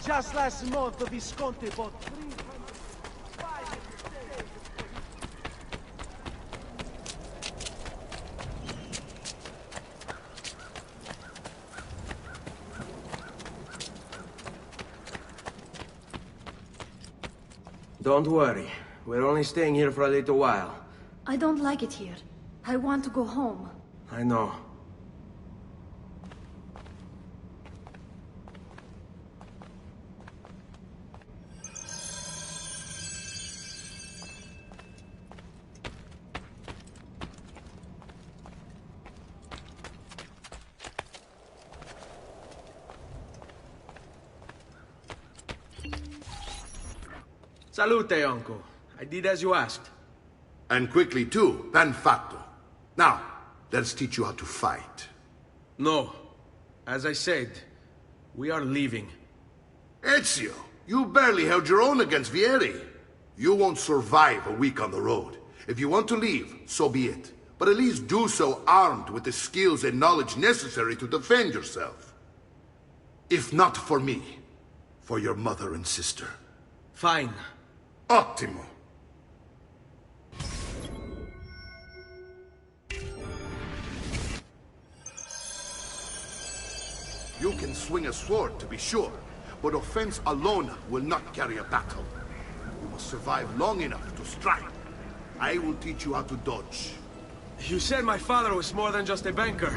Just last month, the Visconti bought 300. Don't worry. We're only staying here for a little while. I don't like it here. I want to go home. I know. Salute, uncle. I did as you asked. And quickly too, ben fatto. Now, let's teach you how to fight. No. As I said, we are leaving. Ezio, you barely held your own against Vieri. You won't survive a week on the road. If you want to leave, so be it. But at least do so armed with the skills and knowledge necessary to defend yourself. If not for me, for your mother and sister. Fine. Ottimo. You can swing a sword, to be sure, but offense alone will not carry a battle. You must survive long enough to strike. I will teach you how to dodge. You said my father was more than just a banker.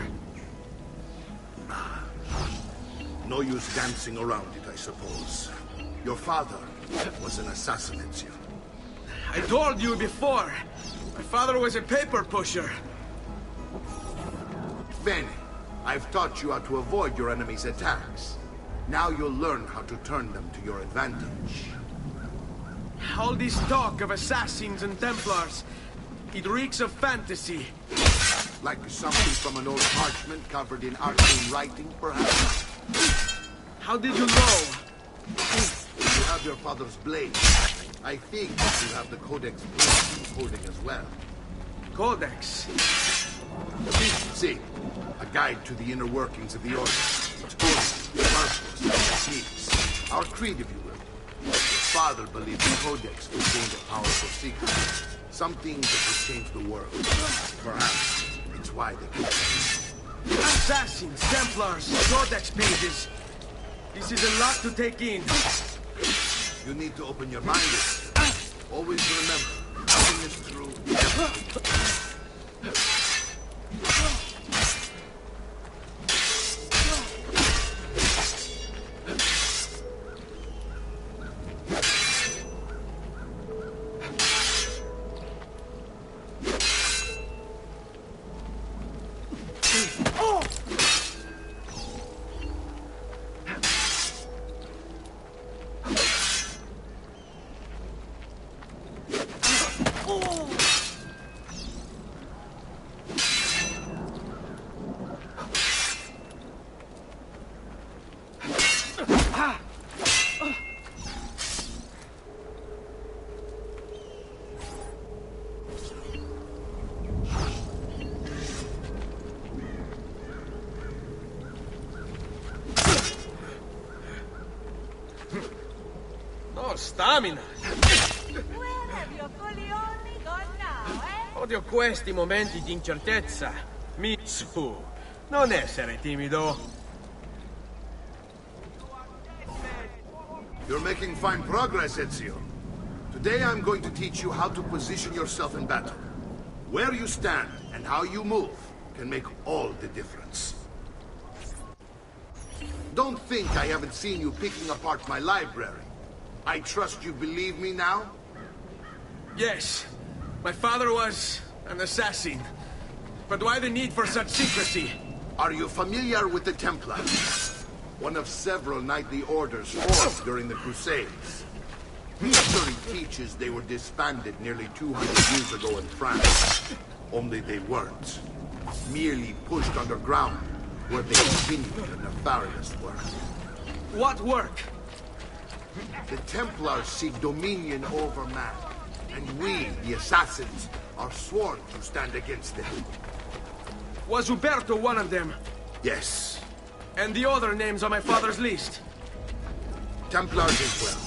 No use dancing around it, I suppose. Your father was an assassin, Ezio. I told you before. My father was a paper pusher. Bene. I've taught you how to avoid your enemy's attacks. Now you'll learn how to turn them to your advantage. All this talk of assassins and Templars, it reeks of fantasy. Like something from an old parchment covered in arcane writing, perhaps? How did you know? You have your father's blade. I think you have the Codex coding as well. Codex? See, a guide to the inner workings of the Order. Its orders, purpose, and techniques. Our creed, if you will. Your father believed the Codex contained a powerful secret. Something that would change the world. Perhaps it's why they keep it. Assassins, Templars, Codex pages. This is a lot to take in. You need to open your mind. Always remember, nothing is true. Stamina! Odio questi momenti di incertezza. Mitsu, non essere timido. You're making fine progress, Ezio. Today I'm going to teach you how to position yourself in battle. Where you stand and how you move can make all the difference. Don't think I haven't seen you picking apart my library. I trust you believe me now? Yes. My father was an assassin. But why the need for such secrecy? Are you familiar with the Templars? One of several knightly orders formed during the Crusades. History teaches they were disbanded nearly 200 years ago in France. Only they weren't. Merely pushed underground, where they continued their nefarious work. What work? The Templars seek dominion over man, and we, the assassins, are sworn to stand against them. Was Uberto one of them? Yes. And the other names on my father's list? Templars as well.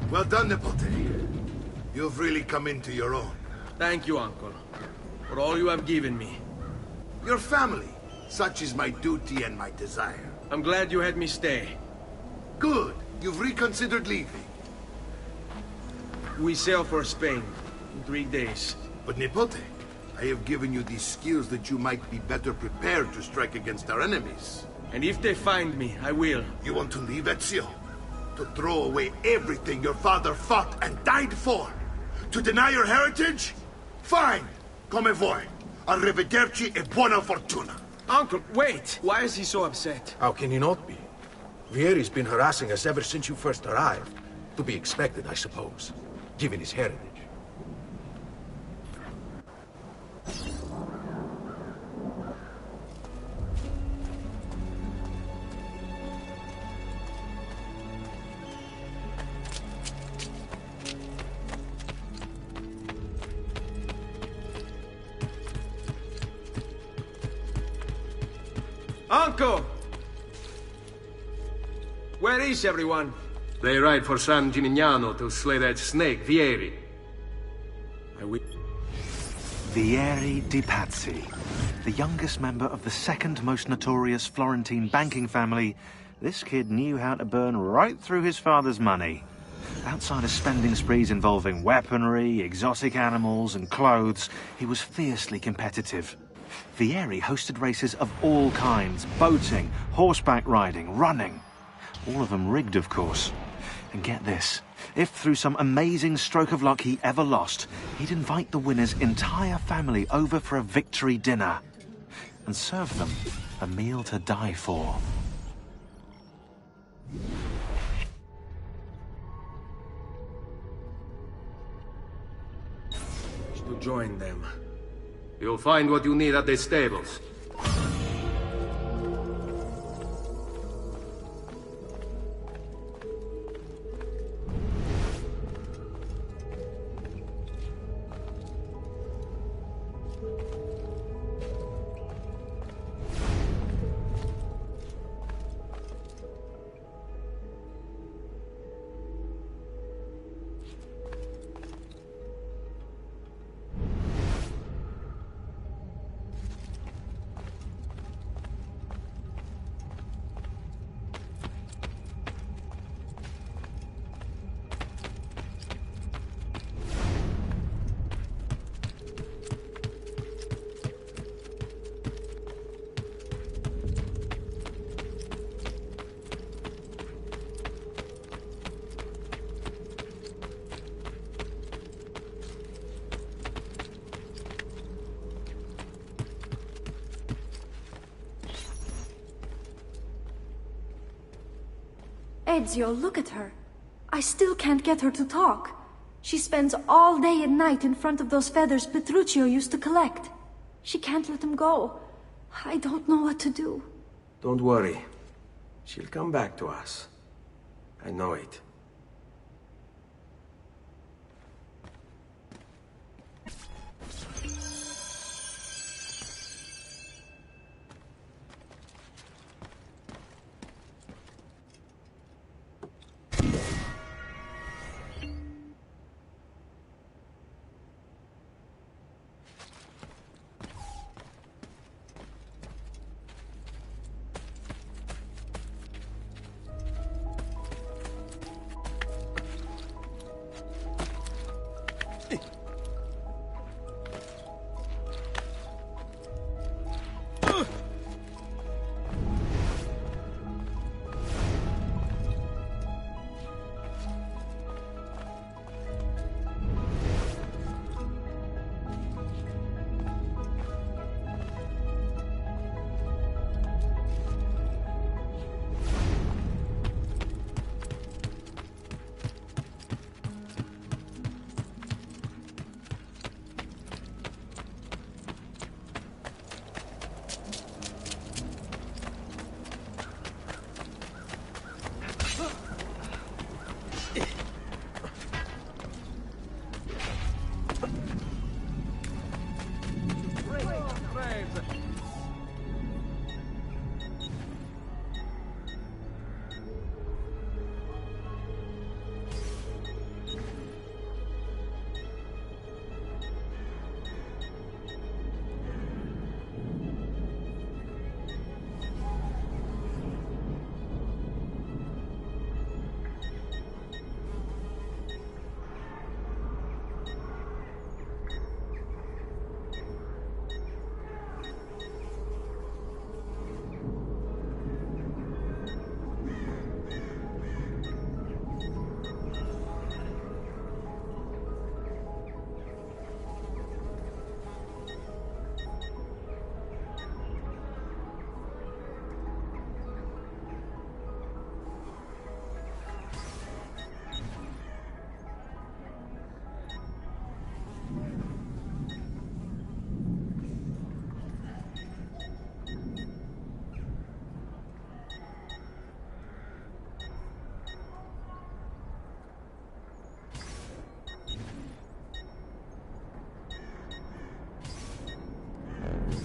Well done, Nipote. You've really come into your own. Thank you, Uncle, for all you have given me. Your family. Such is my duty and my desire. I'm glad you had me stay. Good. You've reconsidered leaving. We sail for Spain in 3 days. But Nipote, I have given you these skills that you might be better prepared to strike against our enemies. And if they find me, I will. You want to leave Ezio? To throw away everything your father fought and died for? To deny your heritage? Fine. Come voi. Arrivederci e buona fortuna. Uncle, wait! Why is he so upset? How can he not be? Vieri's been harassing us ever since you first arrived. To be expected, I suppose, given his heritage. Uncle! Where is everyone? They ride for San Gimignano to slay that snake, Vieri. Vieri di Pazzi, the youngest member of the second most notorious Florentine banking family, this kid knew how to burn right through his father's money. Outside of spending sprees involving weaponry, exotic animals and clothes, he was fiercely competitive. Vieri hosted races of all kinds, boating, horseback riding, running. All of them rigged, of course. And get this, if through some amazing stroke of luck he ever lost, he'd invite the winner's entire family over for a victory dinner and serve them a meal to die for. To join them. You'll find what you need at the stables. Ezio, look at her. I still can't get her to talk. She spends all day and night in front of those feathers Petruchio used to collect. She can't let them go. I don't know what to do. Don't worry. She'll come back to us. I know it.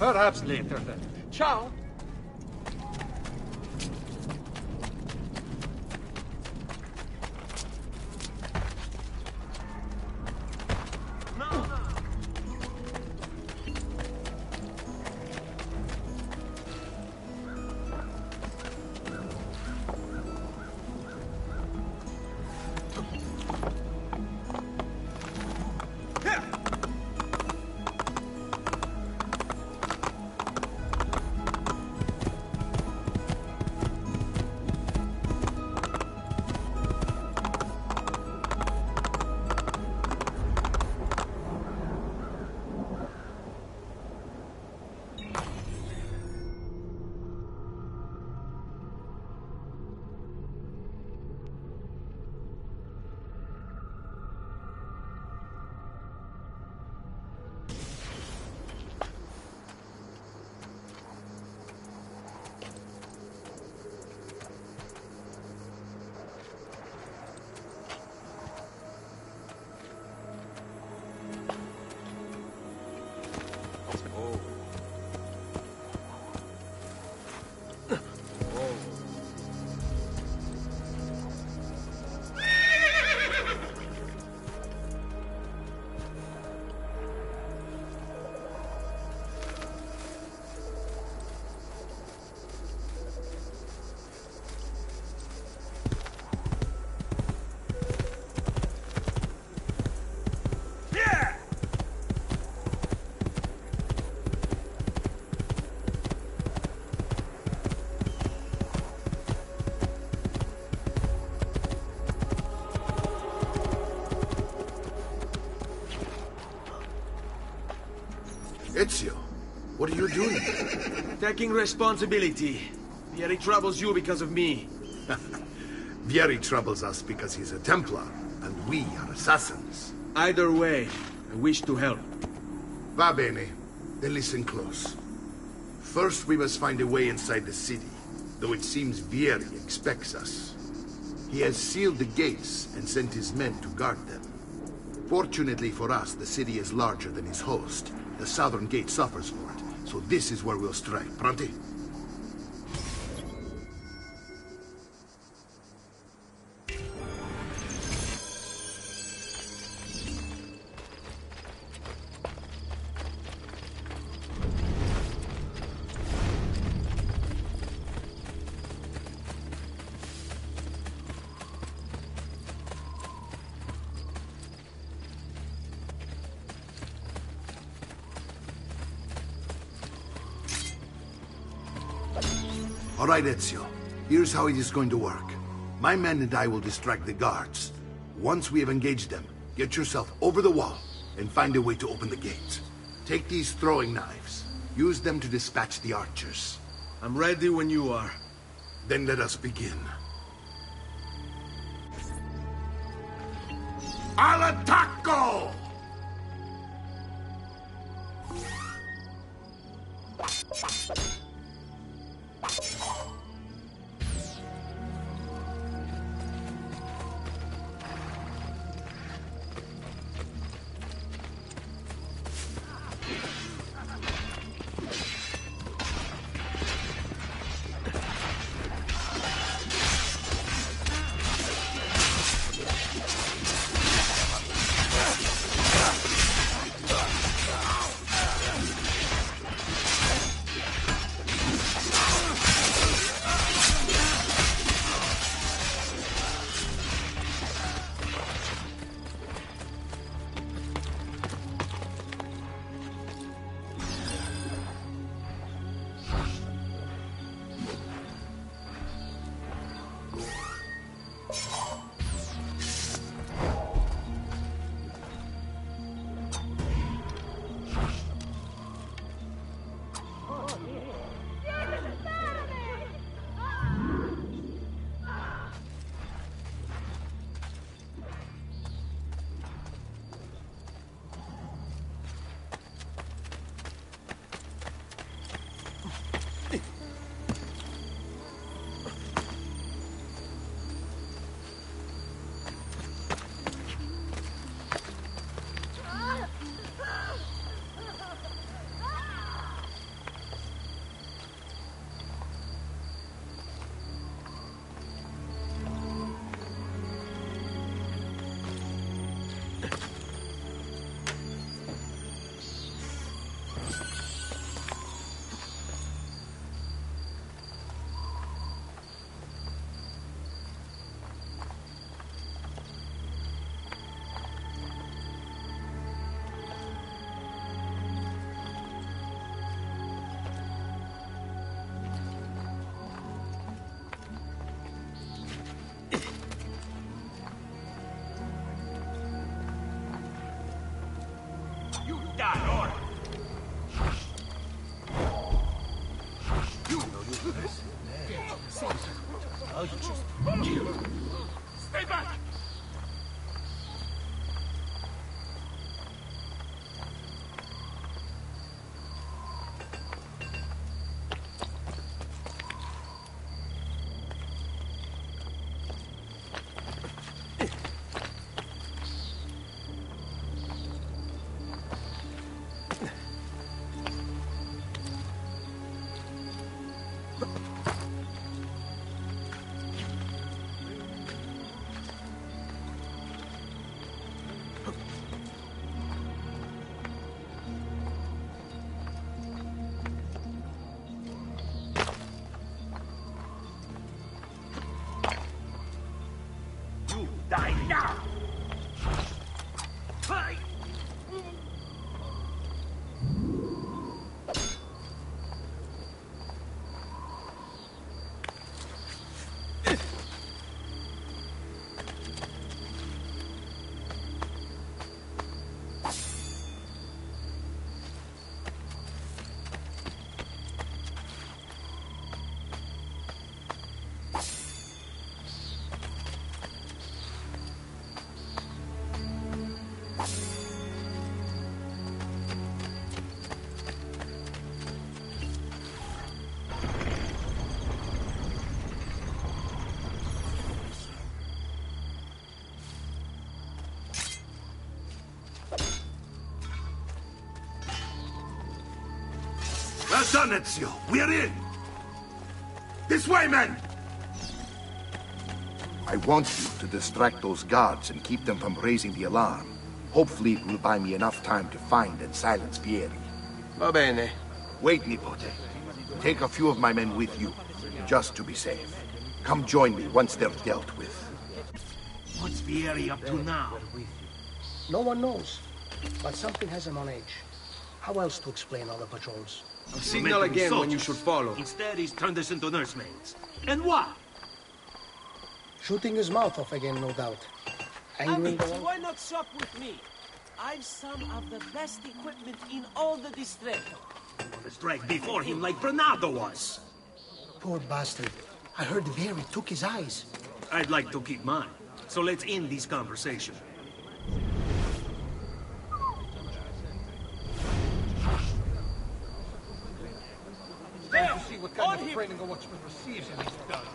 Perhaps later then. Ciao. Ezio, what are you doing? Taking responsibility. Vieri troubles you because of me. Vieri troubles us because he's a Templar, and we are assassins. Either way, I wish to help. Va bene. Then listen close. First, we must find a way inside the city, though it seems Vieri expects us. He has sealed the gates and sent his men to guard them. Fortunately for us, the city is larger than his host. The southern gate suffers for it, so this is where we'll strike. Pronti? All right, Ezio. Here's how it is going to work. My men and I will distract the guards. Once we have engaged them, get yourself over the wall and find a way to open the gates. Take these throwing knives. Use them to dispatch the archers. I'm ready when you are. Then let us begin. Al attacco! Stay back! Die now! Well done, Ezio. We're in. This way, men! I want you to distract those guards and keep them from raising the alarm. Hopefully it will buy me enough time to find and silence Vieri. Va bene. Wait, Nipote. Take a few of my men with you, just to be safe. Come join me once they're dealt with. What's Vieri up to now? No one knows, but something has him on edge. How else to explain all the patrols? Signal again when you should follow. Instead, he's turned us into nursemaids. And what? Shooting his mouth off again, no doubt. Angry Amici, why not shop with me? I've some of the best equipment in all the district. Let's strike before him like Bernardo was. Poor bastard. I heard Vieri took his eyes. I'd like to keep mine. So let's end this conversation. There! See what kind of training a watchman receives in these guns.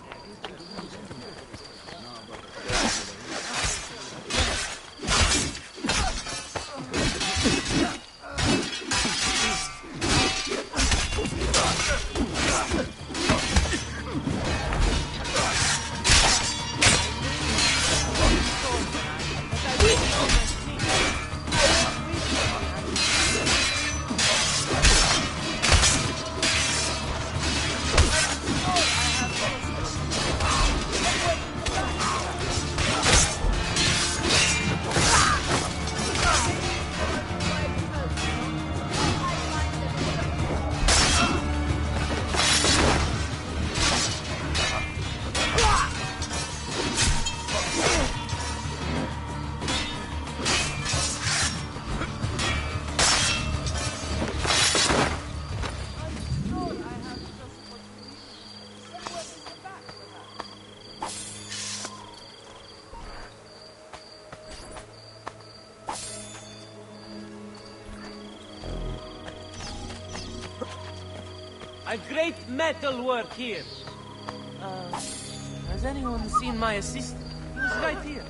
A great metal work here. Has anyone seen my assistant? He was right here.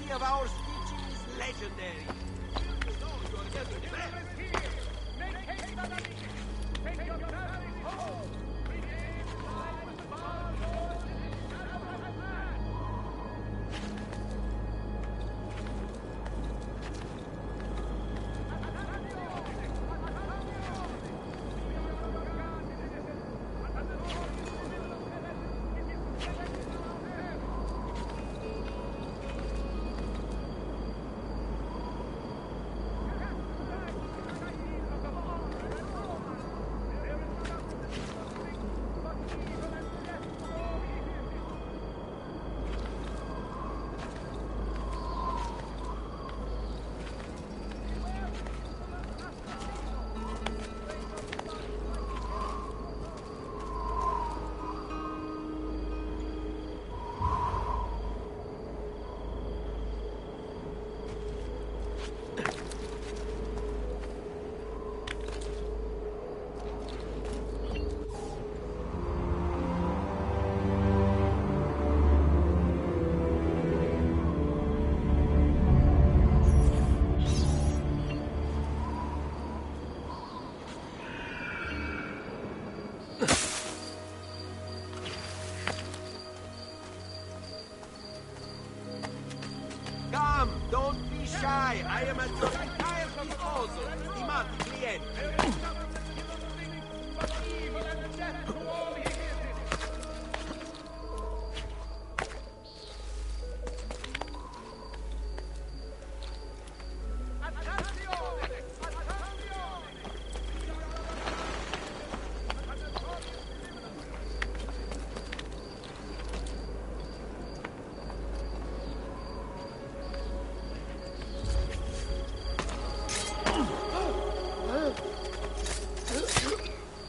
quality of our stitching is legendary. Come, don't be shy. I am at your entire disposal. Stimati clienti.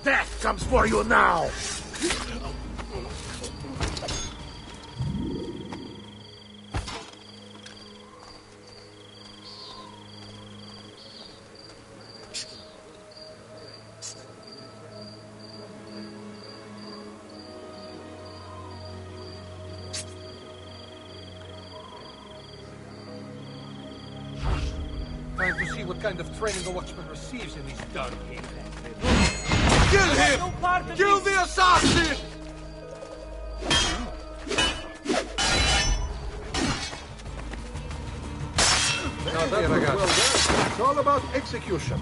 Death comes for you now! Time to see what kind of training a watchman receives in these dark caves. Kill him! Kill the assassin! Now that was well done. It's all about execution.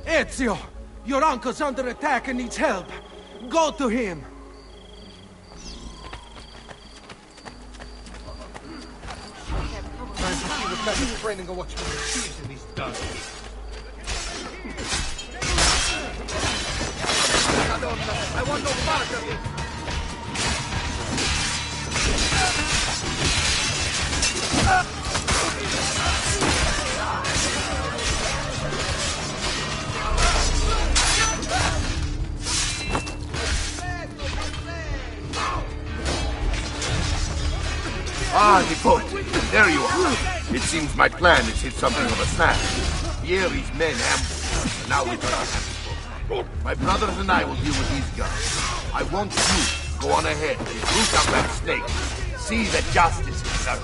Ezio! Your uncle's under attack and needs help. Go to him. Time to see what kind of training a watchman receives in these dark caves. I want no part of it! Ah, Nipote, there you are. It seems my plan has hit something of a snag. Vieri's men ambushed us, and now we're going to My brothers and I will deal with these guys. I want you to go on ahead and root out that snake. See that justice is served.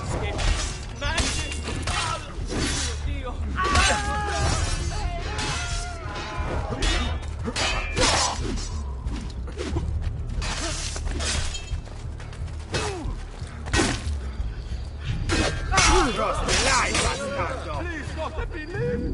Please, God, let me live!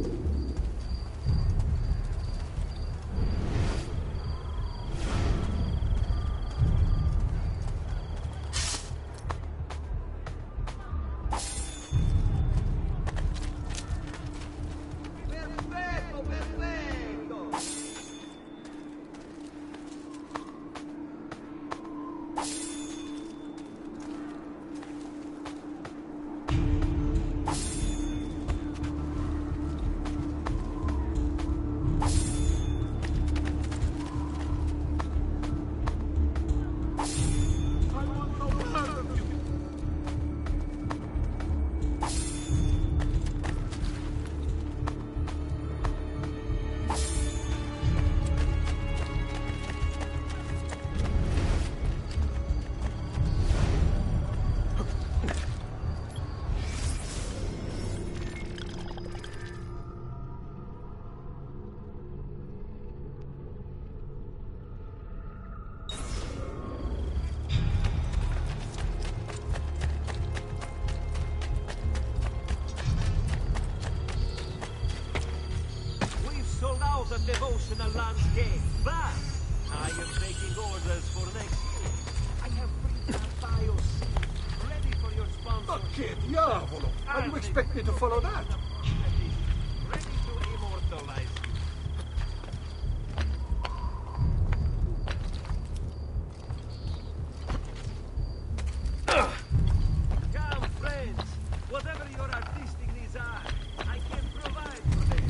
of the devotional landscape, but I am taking orders for next year. I have 3 bios ready for your sponsor. Ma che diavolo! How do you expect me to follow that? Ready to immortalize you. Come, friends. Whatever your artistic needs are, I can provide for them.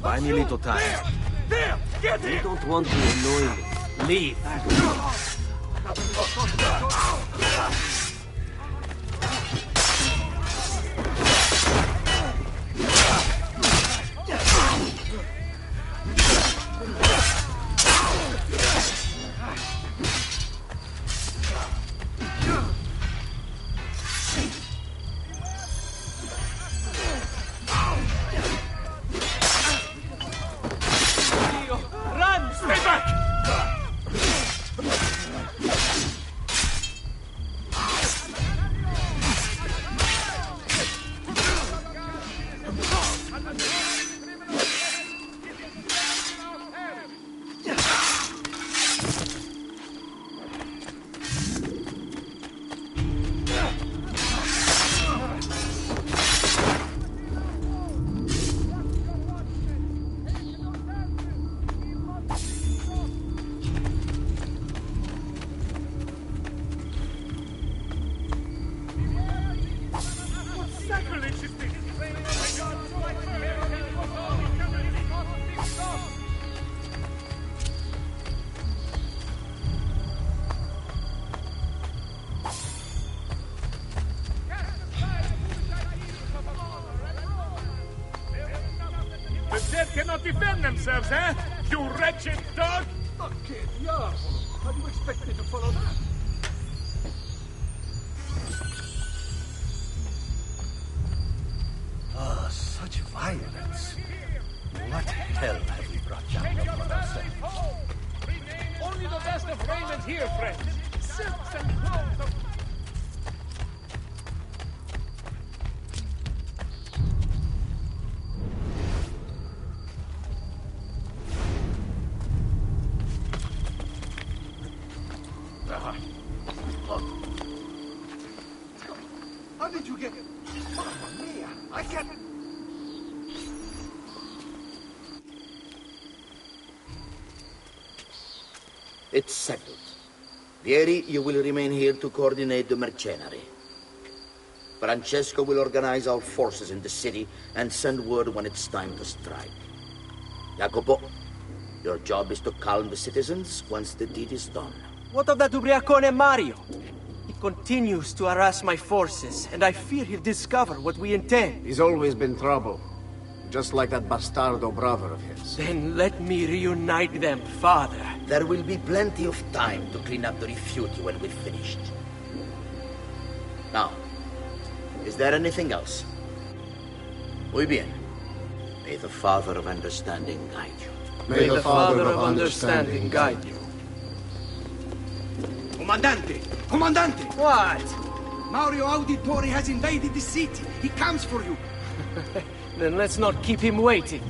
Buy me a little time. There! Get You him! don't want to annoy me. Leave. Run! Stay back! The dead cannot defend themselves, eh? You wretched dog! Ma che diavolo! How do you expect me to follow that? Ah, such violence. What hell have we brought down upon ourselves? Only the best of raiment here, friends. Silks and clothes of... How did you get it? Mamma mia! I can't... It's settled. Vieri, you will remain here to coordinate the mercenary. Francesco will organize our forces in the city and send word when it's time to strike. Jacopo, your job is to calm the citizens once the deed is done. What of that ubriacone Mario? He continues to harass my forces, and I fear he'll discover what we intend. He's always been trouble. Just like that bastardo brother of his. Then let me reunite them, father. There will be plenty of time to clean up the refuge when we're finished. Now, is there anything else? Muy bien. May the Father of Understanding guide you. May the Father of Understanding guide you. Comandante! Comandante! What? Mario Auditori has invaded the city. He comes for you. Then let's not keep him waiting.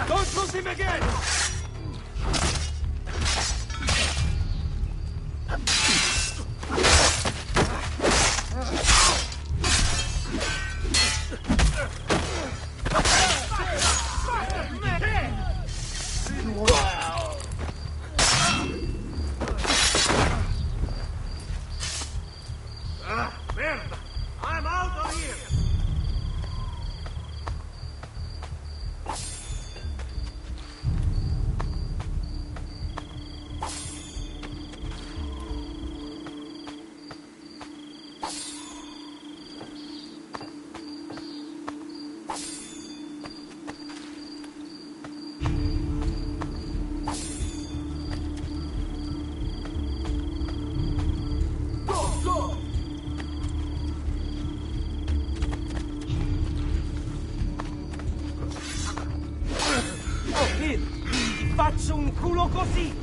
Don't lose him again! Merda! I'm out of here! Oh, Kid! Ti faccio un culo così!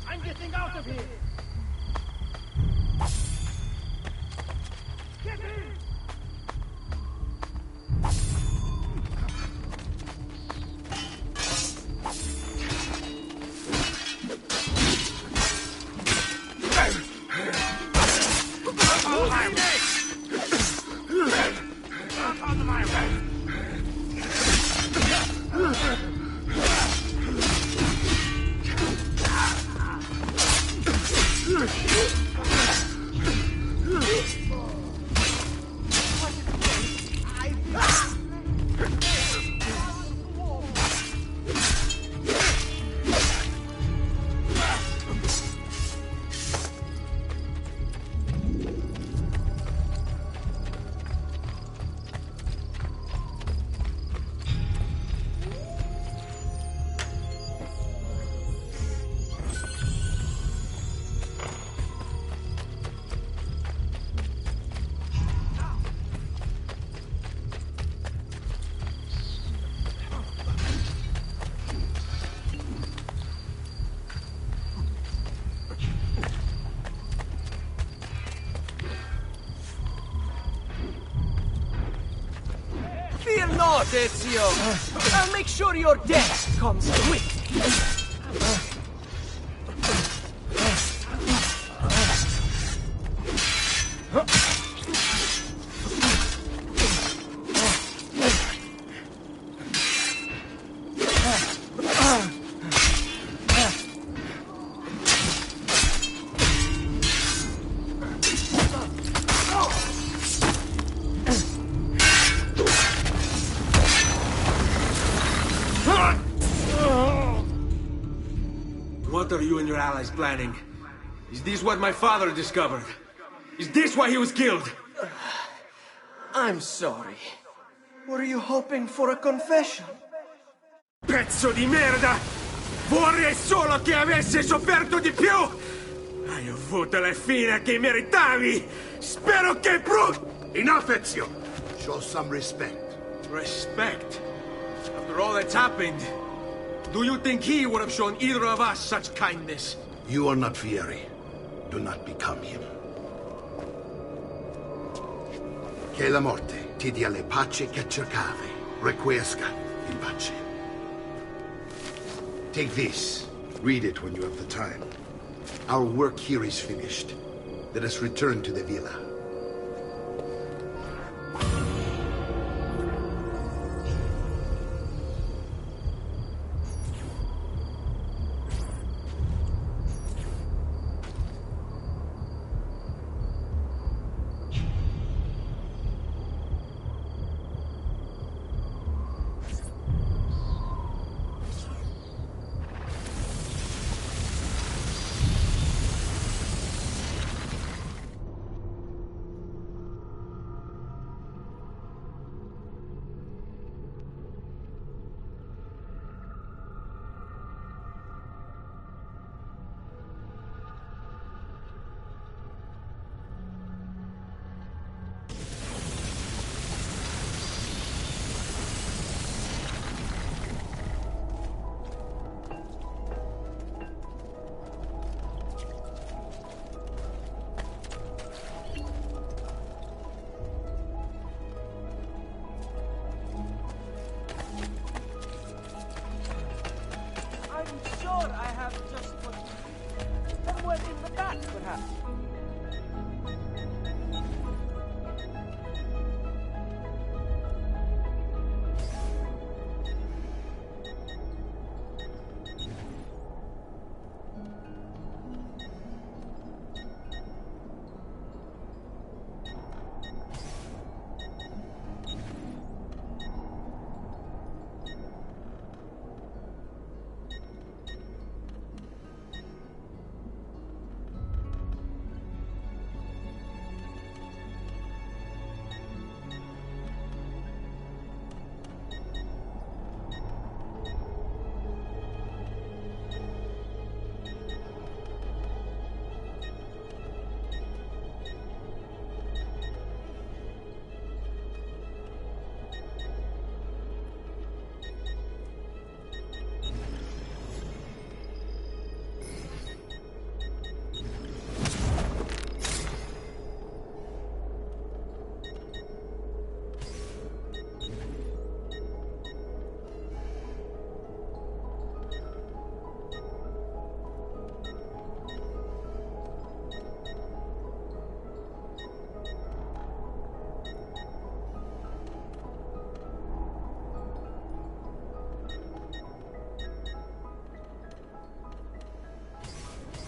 I'm getting out of here! Get in! On my way! Fear not, Ezio! I'll make sure your death comes quick! What are you and your allies planning? Is this what my father discovered? Is this why he was killed? I'm sorry. Were you hoping for a confession? Pezzo di merda! Vorrei solo che avessi sofferto di più! Hai avuto la fine che meritavi! Spero che Enough, Ezio! Show some respect. Respect? After all that's happened, do you think he would have shown either of us such kindness? You are not Fieri. Do not become him. Che la morte ti dia le pace che cercavi. Requiesca in pace. Take this. Read it when you have the time. Our work here is finished. Let us return to the villa. I have just what you need. Somewhere in the back, perhaps.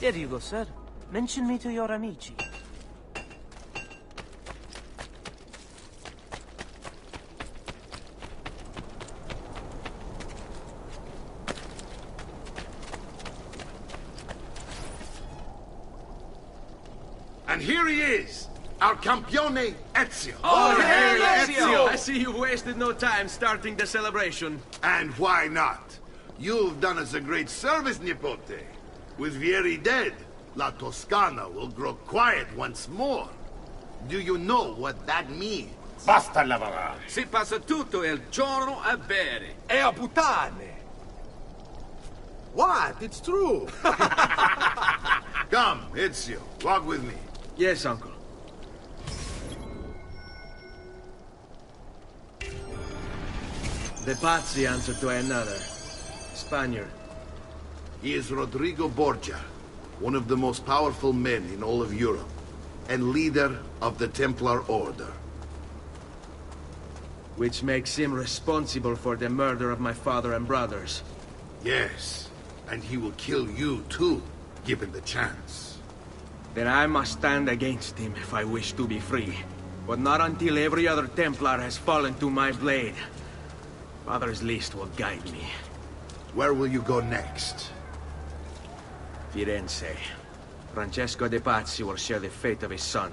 Here you go, sir. Mention me to your amici. And here he is, our campione Ezio. Oh, hey, Ezio! I see you wasted no time starting the celebration. And why not? You've done us a great service, Nipote. With Vieri dead, La Toscana will grow quiet once more. Do you know what that means? Basta lavorare. Si passa tutto il giorno a bere. E a puttane. What? It's true. Come, Ezio, walk with me. Yes, uncle. The Pazzi answer to another. Spaniard. He is Rodrigo Borgia, one of the most powerful men in all of Europe, and leader of the Templar Order. Which makes him responsible for the murder of my father and brothers. Yes, and he will kill you too, given the chance. Then I must stand against him if I wish to be free. But not until every other Templar has fallen to my blade. Father's list will guide me. Where will you go next? Firenze. Francesco de Pazzi will share the fate of his son.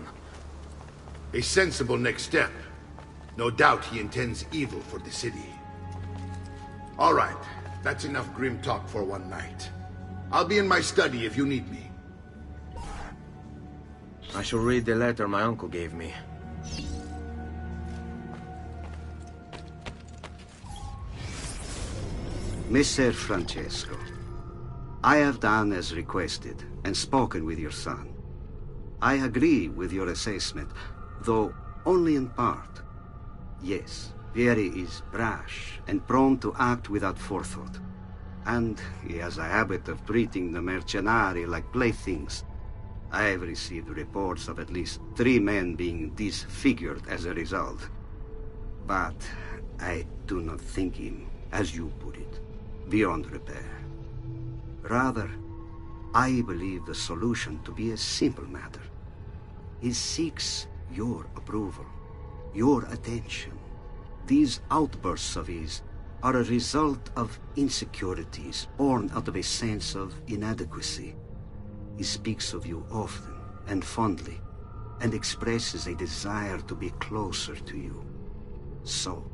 A sensible next step. No doubt he intends evil for the city. All right, that's enough grim talk for one night. I'll be in my study if you need me. I shall read the letter my uncle gave me. Messer Francesco, I have done as requested and spoken with your son. I agree with your assessment, though only in part. Yes, Vieri is brash and prone to act without forethought. And he has a habit of treating the mercenari like playthings. I have received reports of at least 3 men being disfigured as a result. But I do not think him, as you put it, beyond repair. Rather, I believe the solution to be a simple matter. He seeks your approval, your attention. These outbursts of his are a result of insecurities born out of a sense of inadequacy. He speaks of you often and fondly, and expresses a desire to be closer to you. So,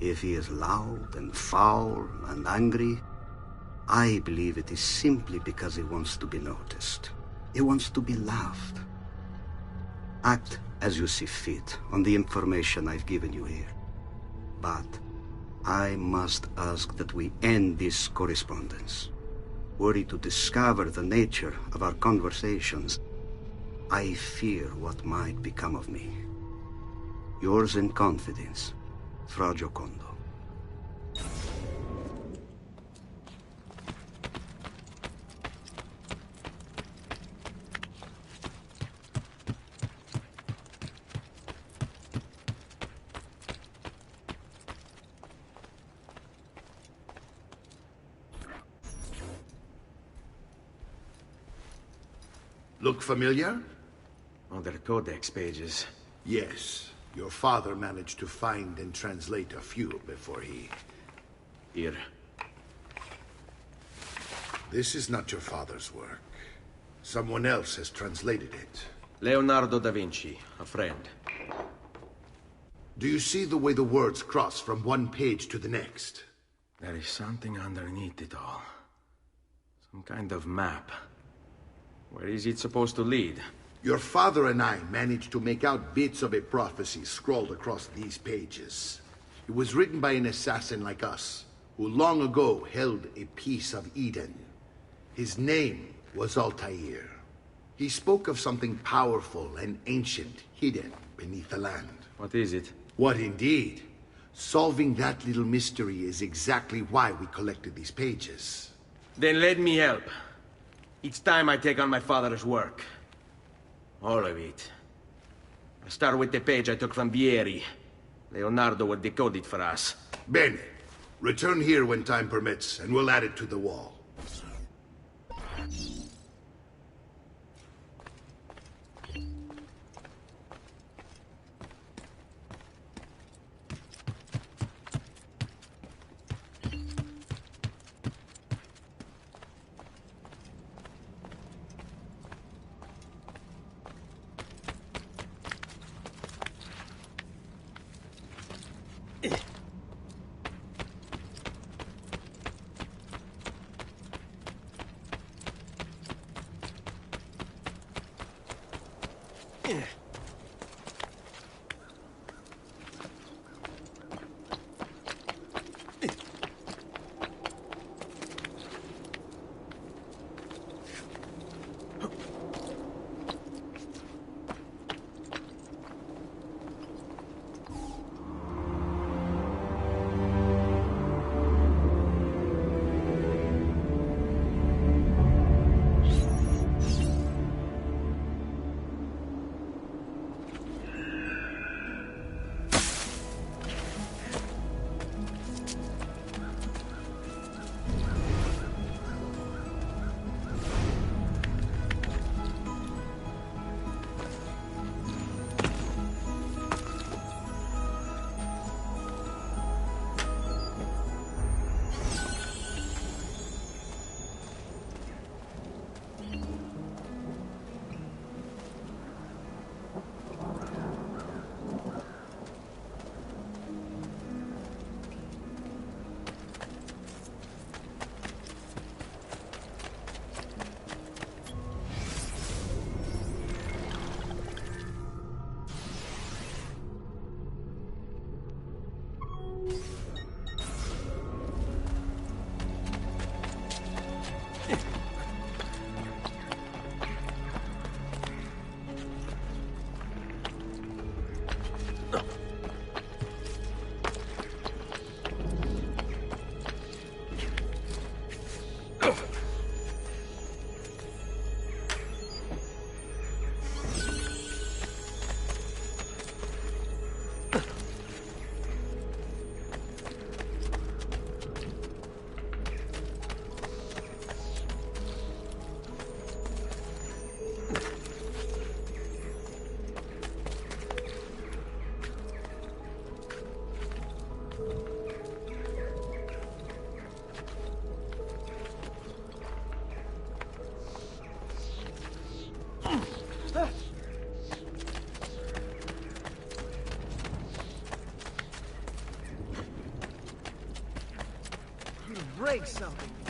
if he is loud and foul and angry, I believe it is simply because he wants to be noticed. He wants to be loved. Act as you see fit on the information I've given you here. But I must ask that we end this correspondence. Were he to discover the nature of our conversations, I fear what might become of me. Yours in confidence, Fra Giocondo. Look familiar? Other codex pages. Yes. Your father managed to find and translate a few before he... Here. This is not your father's work. Someone else has translated it. Leonardo da Vinci, a friend. Do you see the way the words cross from one page to the next? There is something underneath it all. Some kind of map. Where is it supposed to lead? Your father and I managed to make out bits of a prophecy scrawled across these pages. It was written by an assassin like us, who long ago held a piece of Eden. His name was Altair. He spoke of something powerful and ancient hidden beneath the land. What is it? What indeed? Solving that little mystery is exactly why we collected these pages. Then let me help. It's time I take on my father's work. All of it. I'll start with the page I took from Vieri. Leonardo will decode it for us. Bene. Return here when time permits, and we'll add it to the wall. break something.